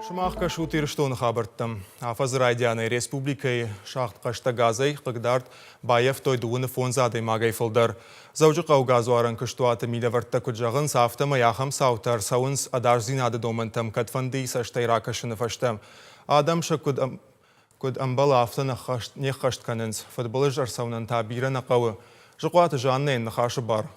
Шумахка шутир штон хабарттым. Афаз радианы республикай шахтқашта газай қығдард байев тойдуыны фонзады магай фылдар. Заужы қауғазу арын күштуаты милевартта күджағын сафтымы яхым саутар сауынс адарзин ады домынтым катфанды саштай ракашыны фаштым. Адамша күд амбал афтаны не қаштканынс. Футболы жарсауынан табиры нақауы. Жықуаты жаннайын нақашы бар.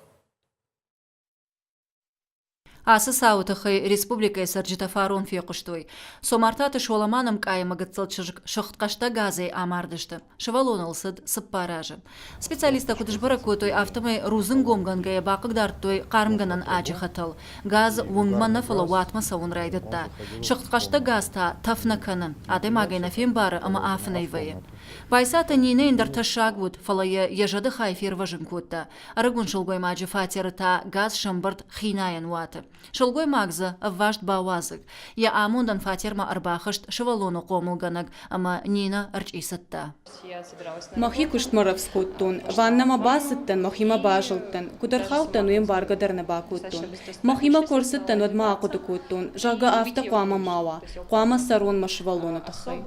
Асы саутахы республика сарджита фарон фиқыштой. Сомартаты шоламаным кайма гыцылчыжык шахткашта газы амардышты. Шывалоналсыд сыппаражы. Специалиста кудышбара көтой автомай рузын гомгангая бақыгдартой қарымганан ажы хатыл. Газ уңманна фала ватма сауын райдытта. Шахткашта газта тафна канын. Адем агайна фем бары ама афнайвайы. Байсата нине индарта шагвуд фалая ежады хайфир важын көтті. Арагун шылгой маджы фатирыта газ шамбырт хинайын ваты. Шылгой магзы аввашт бауазык. Я амундан фатерма арбахышт шывалону қомылганак, ама нина арчисатта. Махи куштмаровскуттун, ваннама басыттан, махима бажылттан, кудархалтан уем баргадарна бакуттун. Махима корсыттан одма акутукуттун, жага авта қуама мава, қуама сарун машывалону тахай.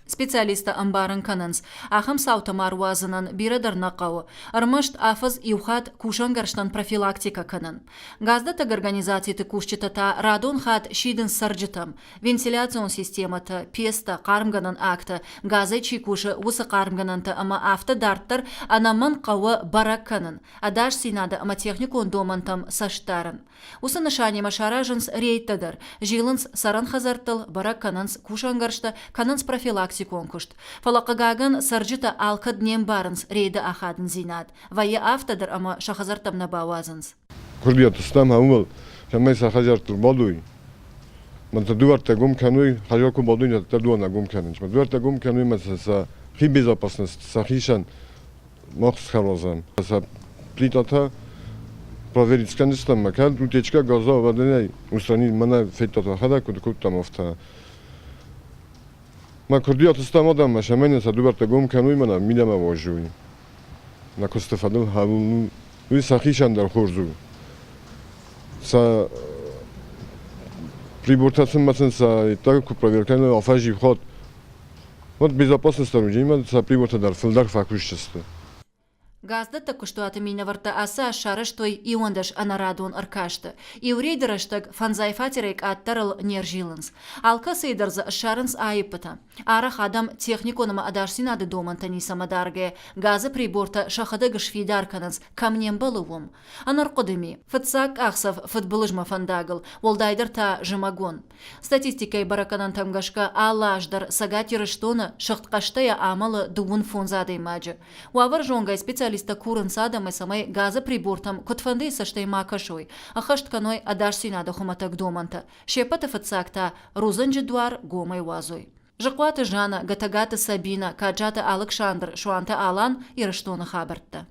Специалиста амбарын кананс, ахам саута маруазынан бирадарна қауы. Армышт афыз иухат кушангарштан профилактика канан. Газдатаг организации кушчитата радон хат шидын сарджитам, вентиляцион системата, песта, қарымганан акта, газы чикуши усы қарымгананта ама авто дарттар анаман қауы баракканын, адаш синада ама техникон домантам саштарын. Усы нышане машаражынс рейттадар, жилынс саран хазартыл бараккананс кушангаршта кананс профилактикон кушт. Фалақагаган сарджита алка днем барынс рейді ахадын зинад, вайы автодар ама шахазартам набауазынс. Курбият устам хаумал, шамайса хазартыл бадуй. Ман тадуарта гум кануй, хажаку бадуй не тадуана гум канынч. Тадуарта гум кануй маса хи безопасность, сахишан махс харозан. Са плитата проверить сканистам макал, утечка газа ваденай, устранить мана фейтата хада куткуттам офта. Ма курбият устам адам, шамайна тадуарта гум кануй мана милама вожуй. На костефадыл хавул, уй сахишан дар хорзу. Са прибортацин масын са таку проверкану афажи вход. Вот безопасность оружия, са приборта дар филдар факушчество. Газда такуштуаты минаварта аса шарыштой иондаш анарадон аркашты. Иурейдыраштаг фанзайфатерек аттарыл нержилынс. Алка сейдарза шарынс айыпыта. Арах адам техниконыма адашсинады домантани самадарге. Газы приборта шахадыгы швидарканынс камнем балывым. Анарқодыми. Фытсак ахсав фытбылыжма фандагыл. Волдайдар та жымагон. Статистикай бараканан тамгашка алаждар сагатирыштоны шахткаштая амалы дуын фонзадый маджы. Уавар жонгай специалиста курын садамы самай газа прибортам котфанды саштай макашой. Ахаштканой адашсинада хуматак доманта. Шепата фатсакта рузанджи дуар гомай вазой. Жакуаты Жана, Гатагата Сабина, Каджата Александр, Шуанта Алан и Раштона Хабартта.